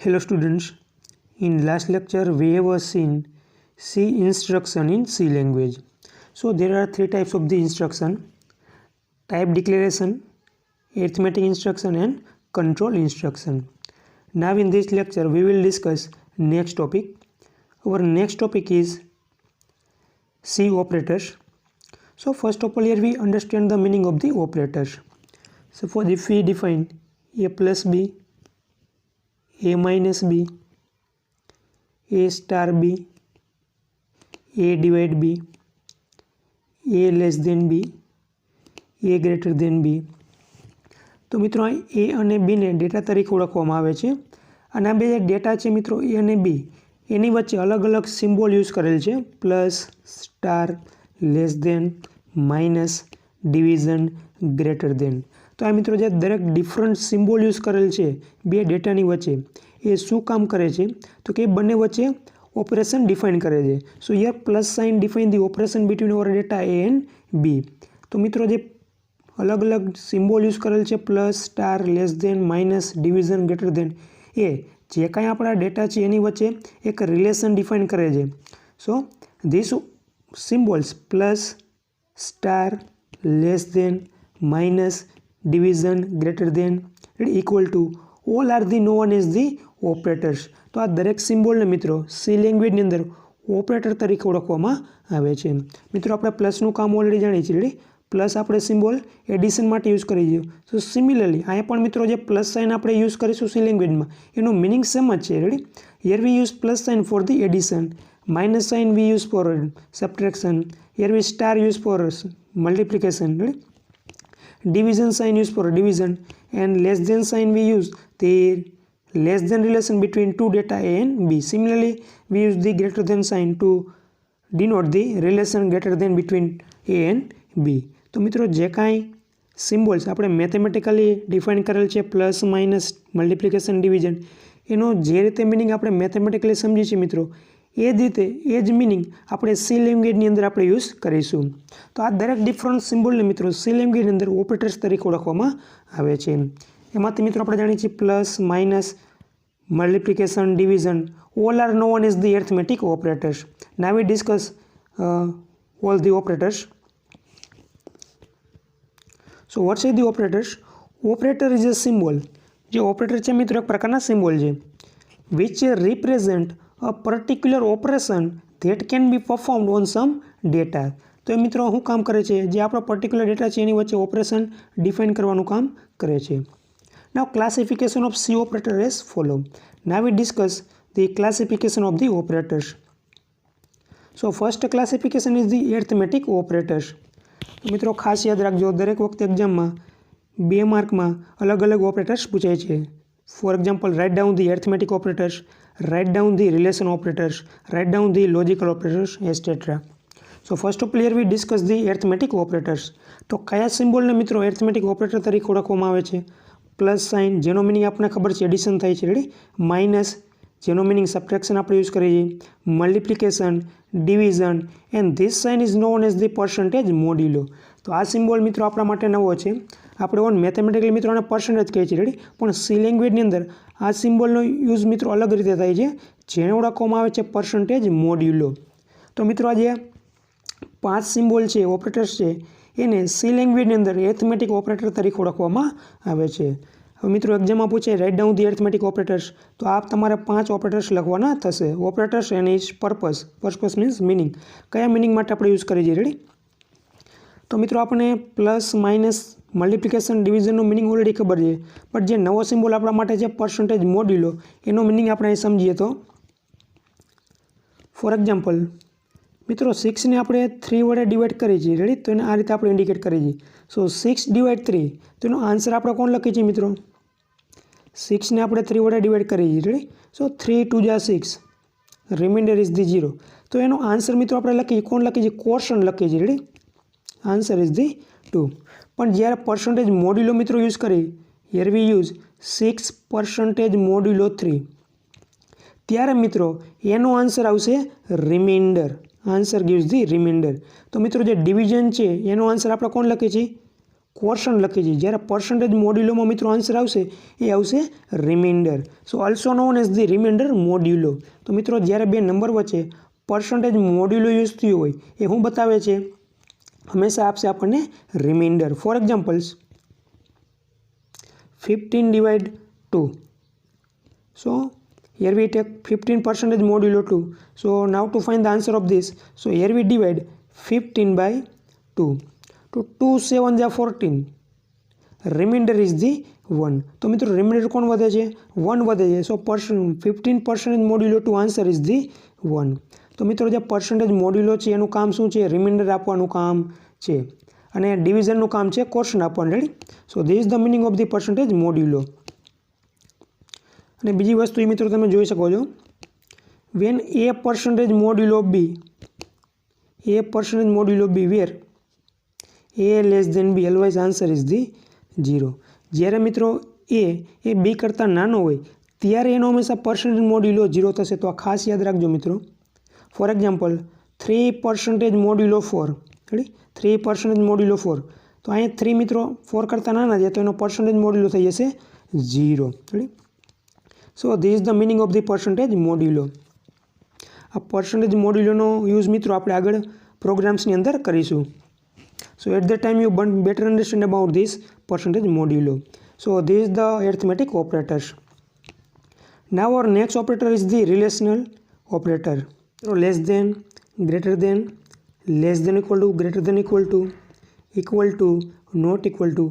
Hello students, in last lecture we have seen C instruction in C language. So there are three types of the instruction: type declaration, arithmetic instruction and control instruction. Now in this lecture we will discuss next topic. Our next topic is C operators. So first of all here we understand the meaning of the operators. Suppose if we define A plus B, A minus B, A star B, A divide B, A less than B, A greater than B. તો મિત્રો A અને B ને data તરીકે ઓળખવામાં આવે છે અને આ બે ડેટા છે મિત્રો A અને B એની વચ્ચે અલગ અલગ સિમ્બોલ યુઝ કરેલ છે plus, star, less than, minus, division, greater than. તો આ મિત્રો જે દરેક ડિફરન્ટ સિમ્બોલ યુઝ કરેલ છે બે ડેટાની વચ્ચે એ શું કામ કરે છે તો કે બંને વચ્ચે ઓપરેશન ડિફાઇન કરે છે. So here plus sign define the operation between our data A and B. તો મિત્રો જે અલગ અલગ સિમ્બોલ યુઝ કરેલ છે plus, star, less than, minus, division, greater than એ જે કાંઈ આપણા ડેટા છે એની વચ્ચે એક રિલેશન ડિફાઇન કરે છે. So this symbols plus, star, less than, minus, division, greater than equal to all are the known as the operators. તો આ દરેક સિમ્બોલને મિત્રો સી લેંગ્વેજની અંદર ઓપરેટર તરીકે ઓળખવામાં આવે છે. મિત્રો આપણે પ્લસનું કામ ઓલરેડી જાણીએ છીએ. રેડી, પ્લસ આપણે સિમ્બોલ એડિશન માટે યુઝ કરી દઈએ. સો સિમિલરલી અહીંયા પણ મિત્રો જે પ્લસ સાઇન આપણે યુઝ કરીશું સી લેંગ્વેજમાં એનો મિનિંગ સેમ જ છે. Ready, here we use plus sign for the addition, minus sign we use for subtraction, here we star use for multiplication, ready, division sign used for division, and less than sign we use the less than relation between two data A and B. Similarly, we use the greater than sign to denote the relation greater than between A and B. તો મિત્રો જે કાંઈ symbols આપણે mathematically define કરેલ છે plus, minus, multiplication, division એનો જે રીતે મિનિંગ આપણે મેથેમેટિકલી સમજીએ છીએ મિત્રો એ જ રીતે એ જ મિનિંગ આપણે સી લેંગ્વેજની અંદર આપણે યુઝ કરીશું. તો આ દરેક ડિફરન્ટ સિમ્બોલને મિત્રો સી લેંગ્વેજની અંદર ઓપરેટર્સ તરીકે ઓળખવામાં આવે છે. એમાંથી મિત્રો આપણે જાણીએ છીએ plus, minus, multiplication, division all are known as the arithmetic operators. Now we discuss all the operators. So what's is the operators? Operator is a symbol. જે ઓપરેટર છે મિત્રો એક પ્રકારના સિમ્બોલ છે which represent a particular operation that can be performed on some data. તો એ મિત્રો શું કામ કરે છે? જે આપણો પર્ટિક્યુલર ડેટા છે એની વચ્ચે ઓપરેશન ડિફાઇન કરવાનું કામ કરે છે. Now classification of C operator as follow. Now we discuss the classification of the operators. So first classification is the arithmetic operators. મિત્રો ખાસ યાદ રાખજો, દરેક વખતે એક્ઝામમાં 2 માર્કમાં અલગ અલગ ઓપરેટર્સ પૂછાય છે. For example, right down the arithmetic operators, write down the relation operators, write down the logical operators, etc. So first of all here we discuss the arithmetic operators. તો કયા સિમ્બોલને મિત્રો એરિથમેટિક ઓપરેટર તરીકે ઓળખવામાં આવે છે? Plus sign જેનો meaning આપણને ખબર છે એડિશન થાય છે. રેડી, માઇનસ જેનો મિનિંગ સબટ્રેક્શન આપણે યુઝ કરીએ છીએ, multiplication, division and this sine is known as the percentage મોડ્યુલો. તો આ સિમ્બોલ મિત્રો આપણા માટે નવો છે. આપણે ઓન મેથેમેટિકલી મિત્રો આને પર્સન્ટેજ કહીએ છીએ. રેડી, પણ સી લેંગ્વેજની અંદર આ સિમ્બોલનો યુઝ મિત્રો અલગ રીતે થાય છે જેને ઓળખવામાં આવે છે પર્સન્ટેજ મોડ્યુલો. તો મિત્રો આ જે 5 સિમ્બોલ છે ઓપરેટર્સ છે એને સી લેંગ્વેજની અંદર એરિથમેટિક ઓપરેટર તરીકે ઓળખવામાં આવે છે. હવે મિત્રો એક્ઝામમાં પૂછે write down the arithmetic operators, તો આ તમારે 5 ઓપરેટર્સ લખવાના થશે. Operators and its purpose. Purpose means meaning, કયા મિનિંગ માટે આપણે યુઝ કરીએ છીએ. રેડી, તો મિત્રો આપણે પ્લસ, માઇનસ, મલ્ટિપ્લિકેશન, ડિવિઝનનો મિનિંગ ઓલરેડી ખબર છે, બટ જે નવો સિમ્બોલ આપણા માટે છે પર્સન્ટેજ મોડ્યુલો એનો મિનિંગ આપણે અહીં સમજીએ. તો ફોર એક્ઝામ્પલ મિત્રો 6ને આપણે 3 વડે ડિવાઈડ કરીએ છીએ. રેડી, તો એને આ રીતે આપણે ઇન્ડિકેટ કરીએ છીએ. સો 6 ડિવાઈડ 3, તો એનો આન્સર આપણે કોણ લખીએ છીએ મિત્રો? 6ને આપણે 3 વડે ડિવાઈડ કરીએ છીએ. રેડી, સો 3 2 જા 6, રિમાઇન્ડર ઇઝ ધી 0. તો એનો આન્સર મિત્રો આપણે લખીએ કોણ લખીએ છીએ? કોર્શન લખીએ છીએ. Ready, answer is the 2. પણ જ્યારે પર્સન્ટેજ મોડ્યુલો મિત્રો યુઝ કરીએ, હિયર વી યુઝ 6 પર્સન્ટેજ મોડ્યુલો 3, ત્યારે મિત્રો એનો આન્સર આવશે remainder. Answer gives the remainder. તો મિત્રો જે ડિવિઝન છે એનો આન્સર આપણે કોણ લખીએ છીએ? કોર્શન લખીએ છીએ, જ્યારે પર્સન્ટેજ મોડ્યુલોમાં મિત્રો આન્સર આવશે એ આવશે remainder. So also known as the remainder modulo. તો મિત્રો જ્યારે બે નંબર વચ્ચે પર્સન્ટેજ મોડ્યુલો યુઝ થયું હોય એ શું બતાવે છે? હંમેશા આપશે આપણને remainder. For examples 15 divide 2. So here we take 15% modulo 2. So now to find the answer of this, so here we divide 15 by 2. To 2 7 are 14. Remainder is the 1. તો મિત્રો રિમાઇન્ડર કોણ વધે છે? 1 વધે છે. સો 15% મોડ્યુલો 2 આન્સર ઇઝ ધી 1. તો મિત્રો જે પર્સન્ટેજ મોડ્યુલો છે એનું કામ શું છે? રિમાઇન્ડર આપવાનું કામ છે, અને ડિવિઝનનું કામ છે કોર્શન આપવાનું. Ready? So this is the meaning of the percentage મોડ્યુલો. અને બીજી વસ્તુ એ મિત્રો તમે જોઈ શકો છો, van A percentage modulo B, A percentage modulo B where A less than B, always answer is the 0. જ્યારે મિત્રો એ બી કરતાં નાનો હોય ત્યારે એનો હંમેશા પર્સન્ટેજ મોડ્યુલો 0 થશે. તો આ ખાસ યાદ રાખજો મિત્રો. ફોર એક્ઝામ્પલ 3% મોડ્યુલો 4. રેડી? 3% મોડ્યુલો 4. તો અહીંયા 3 મિત્રો 4 કરતાં નાના છે તો એનો પર્સન્ટેજ મોડ્યુલો થઈ જશે 0. Ready? So this is the meaning of the percentage મોડ્યુલો. આ પર્સન્ટેજ મોડ્યુલોનો યુઝ મિત્રો આપણે આગળ પ્રોગ્રામ્સની અંદર કરીશું. So at the time you better understand about this percentage modulo. So this is the arithmetic operators. Now our next operator is the relational operator. તો less than, greater than, less than equal to, greater than equal to, not equal to,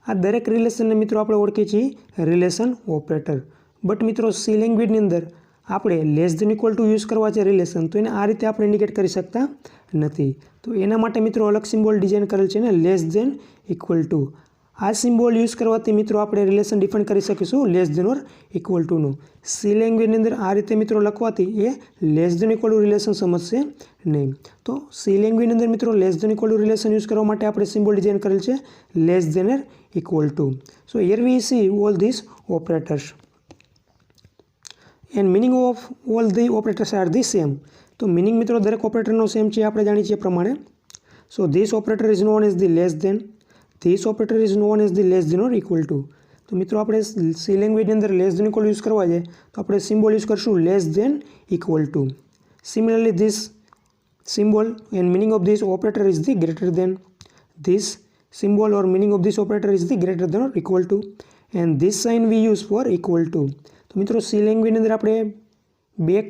આ દરેક રિલેશનને મિત્રો આપણે ઓળખીએ છીએ relation operator. But મિત્રો C લેંગ્વેજની અંદર આપણે less than equal to use કરવા છે રિલેશન, તો એને આ રીતે આપણે ઇન્ડિકેટ કરી શકતા નથી. તો એના માટે મિત્રો અલગ સિમ્બોલ ડિઝાઇન કરેલ છે ને, લેસ દેન ઇક્વલ ટુ. આ સિમ્બોલ યુઝ કરવાથી મિત્રો આપણે રિલેશન ડિફાઇન કરી શકીશું લેસ દેન ઓર ઇક્વલ ટુનું. સી લેંગ્વેજની અંદર આ રીતે મિત્રો લખવાથી એ less than equal to relation સમજશે નહીં. તો સી લેંગ્વેજની અંદર મિત્રો less than equal to relation use કરવા માટે આપણે સિમ્બોલ ડિઝાઇન કરેલ છે less than or equal to. So here we see all this operators. And meaning of all the operators are the same. તો મિનિંગ મિત્રો દરેક ઓપરેટરનો સેમ છે આપણે જાણીએ છીએ પ્રમાણે. So this operator is known as the less than, this operator is known as the less than or equal to. તો મિત્રો આપણે સી લેંગ્વેજની અંદર લેસ દેન ઇક્વલ યુઝ કરવા છે તો આપણે સિમ્બોલ યુઝ કરશું less than equal to. Similarly this symbol and meaning of this operator is the greater than. This symbol or meaning of this operator is the greater than or equal to, and this sign we use for equal to. તો મિત્રો C લેંગ્વેજની અંદર આપણે બે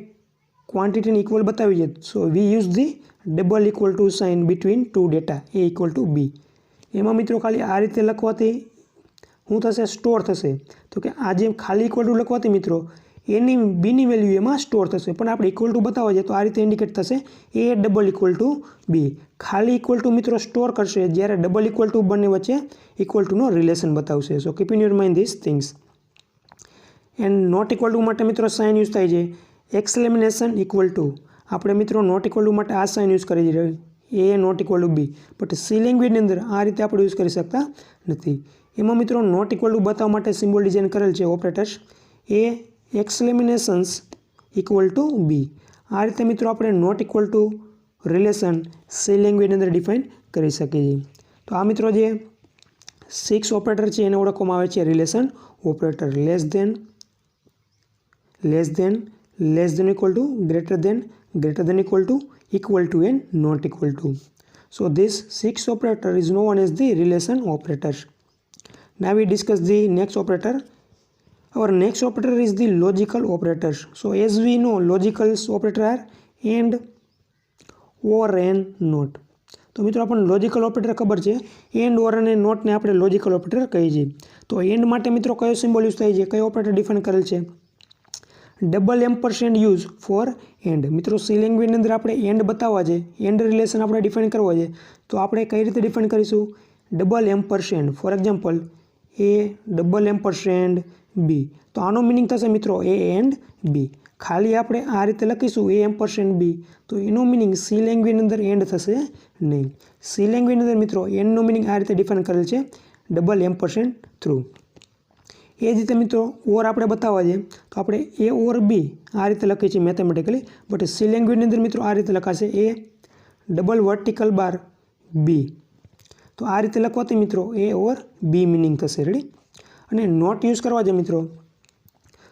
ક્વોન્ટિટીને equal બતાવી છે. So we use the double equal to sign between two data A equal to B. એમાં મિત્રો ખાલી આ રીતે લખવાથી શું થશે? સ્ટોર થશે. તો કે આ જેમ ખાલી ઇક્વલ ટુ લખવાથી મિત્રો એની બીની વેલ્યુ એમાં સ્ટોર થશે, પણ આપણે ઇક્વલ ટુ બતાવવા છે તો આ રીતે ઇન્ડિકેટ થશે એ ડબલ ઇક્વલ ટુ બી. ખાલી ઇક્વલ ટુ મિત્રો સ્ટોર કરશે, જ્યારે ડબલ ઇક્વલ ટુ બંને વચ્ચે ઇક્વલ ટુનો રિલેશન બતાવશે. So keep in your mind this things. And not equal to માટે મિત્રો સાઇન યુઝ થાય છે એક્સક્લેમેશન ઇક્વલ ટુ. આપણે મિત્રો નોટ ઇક્વલ ટુ માટે આ સાઇન યુઝ કરી રહ્યા A not equal to B, but C લેંગ્વેજની અંદર આ રીતે આપણે યુઝ કરી શકતા નથી. એમાં મિત્રો નોટ ઇક્વલ ટુ બતાવવા માટે સિમ્બોલ ડિઝાઇન કરેલ છે operators A exclamations equal to B. આ રીતે મિત્રો આપણે not equal to relation C લેંગ્વેજની અંદર ડિફાઇન કરી શકીએ છીએ. તો આ મિત્રો જે 6 ઓપરેટર છે એને ઓળખવામાં આવે છે relation operator. Less than, less than equal to, greater than equal to and not equal to. So this 6 operator is known as the relation operators. Now we discuss the next operator. Our next operator is the logical operators. So as we know, logical operator are and, or, and, not. તો મિત્રો આપણને logical operator ખબર છે, and, ઓર અને નોટને આપણે logical operator કહીએ છીએ. તો એન્ડ માટે મિત્રો કયો સિમ્બોલ યુઝ થાય છે, કયો ઓપરેટર ડિફાઇન કરેલ છે? Double ampersand use for and. મિત્રો સી લેંગ્વેજની અંદર આપણે એન્ડ બતાવવા છે, એન્ડ રિલેશન આપણે ડિફાઇન કરવા છે, તો આપણે કઈ રીતે ડિફાઇન કરીશું? Double ampersand. For example A double ampersand B. તો આનો મિનિંગ થશે મિત્રો એ એન્ડ બી. ખાલી આપણે આ રીતે લખીશું એ એમ્પરસેન્ડ બી, તો એનો મિનિંગ સી લેંગ્વેજની અંદર એન્ડ થશે નહીં. સી લેંગ્વેજની અંદર મિત્રો એન્ડનો મિનિંગ આ રીતે ડિફાઇન કરેલ છે ડબલ એમ્પરસેન્ડ થ્રુ. એ જ રીતે મિત્રો ઓર આપણે બતાવવા છે તો આપણે એ ઓર બી આ રીતે લખીએ છીએ મેથેમેટિકલી, બટ સી લેંગ્વેજની અંદર મિત્રો આ રીતે લખાશે એ ડબલ વર્ટિકલ બાર બી. तो आ रीते लखवाथी मित्रों ए ओवर बी मीनिंग थशे। रेडी। अने नोट यूज करवा छे मित्रों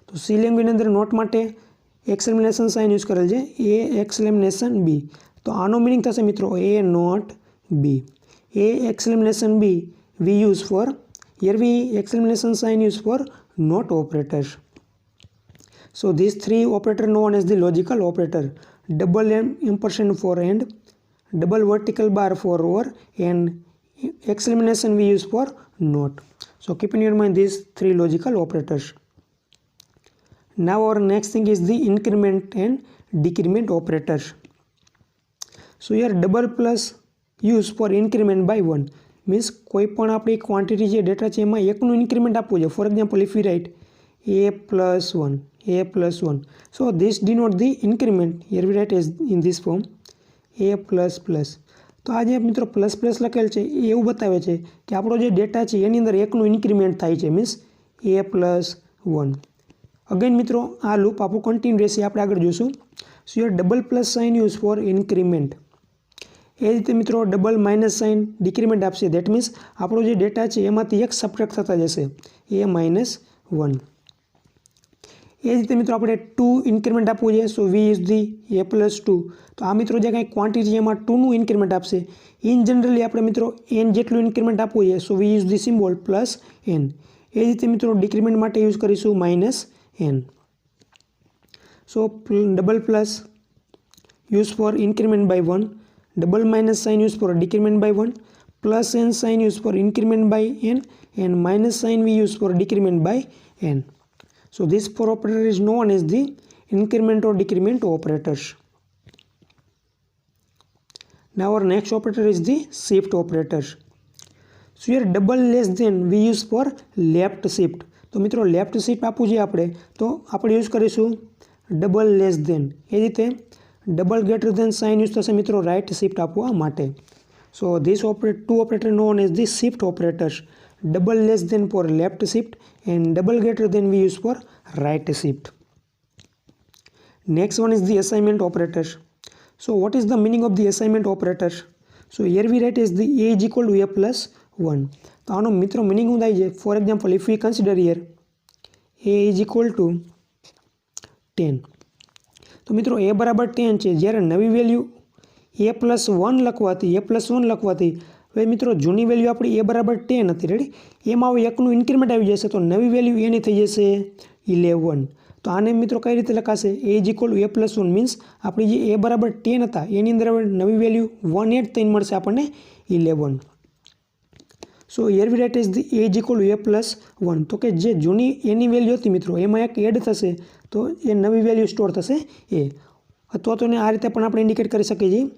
तो सी लैंग्वेज अंदर नोट माटे एक्सक्लेमेशन साइन यूज करेल छे ए एक्सक्लेमेशन बी। तो आनो मीनिंग थशे मित्रों A not B. A exclamation B we use for here we exclamation sign use for not operators. So these three operator known as the logical operator: double ampersand for and, double vertical bar for or, and exclamation we use for not. So keep in your mind these three logical operators. Now our next thing is the increment and decrement operators. So here double plus use for increment by 1 means कोई पण आपणी quantity जे data छे एमां एकनुं increment आपवुं जोईए। For example if you right a plus 1. So this denote the increment. Here we write as in this form a plus plus. तो आज मित्रों प्लस प्लस लखेल है एवं बतावे छे कि आपणो जे डेटा है एनी अंदर एकनुं इन्क्रीमेंट थाय छे मीन्स a plus 1. अगेन मित्रों आ लूप आपणुं कन्टिन्यू रहेशे, आपणे आगळ जोईशुं। So here double plus sign use for increment. ए रीते मित्रों डबल माइनस साइन डिक्रीमेंट आपशे। देट मीन्स आपणो जे डेटा है एमांथी एक सब्ट्रेक्ट थता जशे a minus 1। ए रीते मित्रों आपणे 2 इन्क्रीमेंट आपवुं जोईए। So we use the a plus 2। तो आ मित्रों जे कांई क्वांटिटी एमां 2 नुं इन्क्रीमेंट आपशे। इन जनरली आपणे मित्रों n जेटलुं इन्क्रीमेंट आपवुं जोईए। So we use the symbol plus n। ए रीते मित्रों डिक्रीमेंट माटे यूज करीशुं minus n। So double plus use for increment by 1, double minus sign use for decrement by 1, plus n sign use for increment by n, and minus sign we use for decrement by n. So this four operator is known as the increment or decrement operators. Now our next operator is the shift operators. So here double less than we use for left shift. तो मित्रों left shift आपवुं छे आपणे तो આપણે use करीशुं double less than. ए रीते double greater than sign use थशे मित्रों राइट शिफ्ट आपवा माटे। So this two operator known as the shift operators. Double less than for left shift and double greater than we use for right shift. Next one is the assignment operators. So what is the meaning of the assignment operators? So here we write as the a is equal to a plus 1. तो आनो मित्रों meaning શું થાય છે? For example if we consider here a is equal to 10. तो मित्रों a बराबर 10 છે। જ્યારે નવી વેલ્યુ a plus 1 લખવાથી હવે મિત્રો જૂની વેલ્યુ આપણી a બરાબર 10 હતી। રેડી। એમાં હવે એકનું ઇન્ક્રીમેન્ટ આવી જશે તો નવી વેલ્યુ એની થઈ જશે 11। તો આને મિત્રો કઈ રીતે લખાશે? a is equal to a plus 1 means આપણી જે a બરાબર 10 હતા એની અંદર હવે નવી વેલ્યુ 1 એડ થઈને મળશે આપણને 11। So here we write as the a is equal to a plus 1। તો કે જે જૂની એની વેલ્યુ હતી મિત્રો એમાં એક એડ થશે તો એ નવી વેલ્યુ સ્ટોર થશે a। અથવા તો આ રીતે પણ આપણે ઇન્ડિકેટ કરી શકીએ છીએ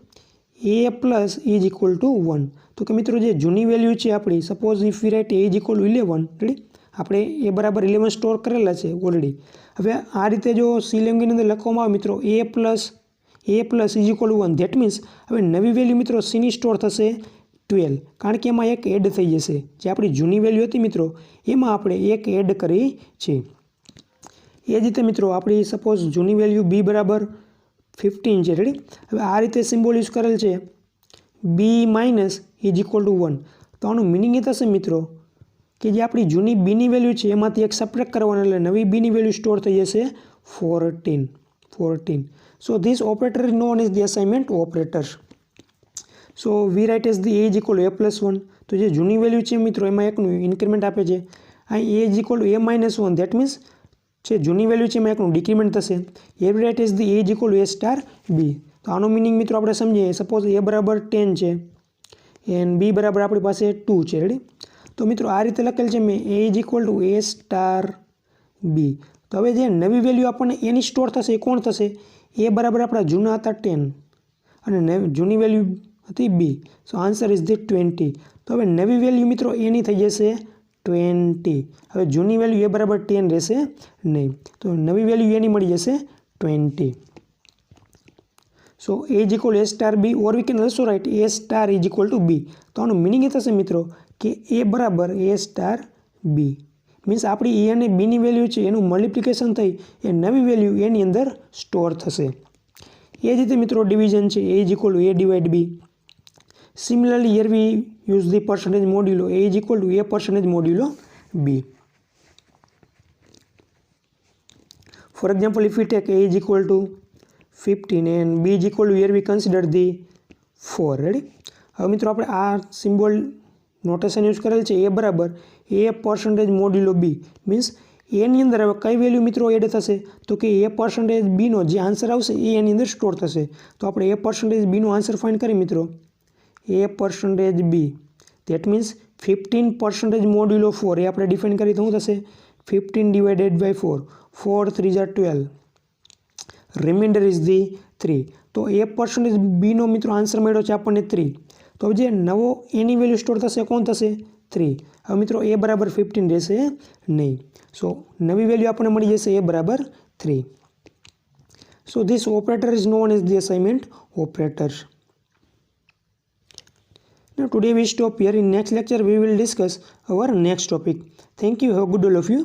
a plus is equal to 1। तो कि मित्रों जो जूनी वेल्यू है अपनी suppose if we write a is equal to 11। Ready. આપણે a बराबर 11 स्टोर करेला है ऑलरेडी। हवे आ रीते जो सी लैंग्वेज अंदर लखवामां आवे मित्रों a plus is equal to 1 that means हवे नवी वेल्यू मित्रों c नी स्टोर थशे 12 कारण के एमां एक एड थई जशे। जे आपणी जूनी वेल्यू हती मित्रों एमां आपणे एक एड करी छे। ए ज रीते मित्रों आपणी सपोज जूनी वेल्यू b बराबर 15 है। रेडी। हवे आ रीते सिम्बॉल यूज करेल छे b minus is equal to 1। तो आનું मीनिंग ए थशे मित्रों कि जे आपणी जूनी b ની વેલ્યુ છે એમાંથી એક સબટ્રેક્ટ કરવાના એટલે નવી b ની વેલ્યુ સ્ટોર થઈ જશે 14। So this operator is known as the assignment operators. So we write as the a is equal to a plus 1। तो જે જૂની વેલ્યુ છે મિત્રો એમાં એકનું ઇન્ક્રીમેન્ટ આપે છે। આ a is equal to a minus 1 that means જે જૂની વેલ્યુ છે એમાં એકનું ડિક્રીમેન્ટ થશે। here we write as the a is equal to a star b। તો આનો મીનિંગ મિત્રો આપણે સમજીએ સપોઝ a બરાબર 10 છે एंड बी बराबर अपनी पास 2 है। रेडी। तो मित्रों आ रीते लखेल है मैं a is equal to a star b। तो हवे जे नवी वेल्यू आपने एनी स्टोर थशे कोण थशे? a बराबर अपना जूना था 10 अने जूनी वेल्यू थी b। So answer is the 20। तो हवे नवी वेल्यू मित्रों एनी थई जशे 20। हवे जूनी वेल्यू a बराबर 10 रहेशे नहीं तो नवी वेल्यू एनी मळी जशे 20। सो a is equal to a star b or we can also write a star is equal to b। तो आनो मीनिंग ए थशे मित्रों कि a बराबर a star b मीन्स आपणी a अने b नी वेल्यू छे एनुं मल्टिप्लिकेशन थई ए नवी वेल्यू एनी अंदर स्टोर थशे। ए ज रीते मित्रों डिविजन छे a is equal to a divide b। Similarly, here we use the percentage modulo A is equal to A percentage modulo B. For example, if we take A is equal to 15 and B is equal to, here we consider the 4. Ready? હવે મિત્રો આપણે આ symbol notation use કરેલ છે. A બરાબર A percentage modulo B means એની અંદર હવે કઈ વેલ્યુ મિત્રો એડ થશે તો કે A percentage બીનો જે આન્સર આવશે એ એની અંદર સ્ટોર થશે. તો આપણે A percentage Bino answer find કરીએ મિત્રો. A percentage B that means 15% modulo 4 એ આપણે ડિફાઇન કરી તો શું થશે 15 divided by 4 4 3 are 12 reminder is the 3. તો A percentage બીનો મિત્રો આન્સર મળ્યો છે આપણને 3. તો જે નવો એની વેલ્યુ સ્ટોર થશે કોણ થશે 3. હવે મિત્રો A બરાબર 15 રહેશે નહીં. સો નવી વેલ્યુ આપણને મળી જશે A બરાબર 3. સો this operator is known as the assignment operators. Now today we stop here. In next lecture we will discuss our next topic. Thank you. Have a good day all of you.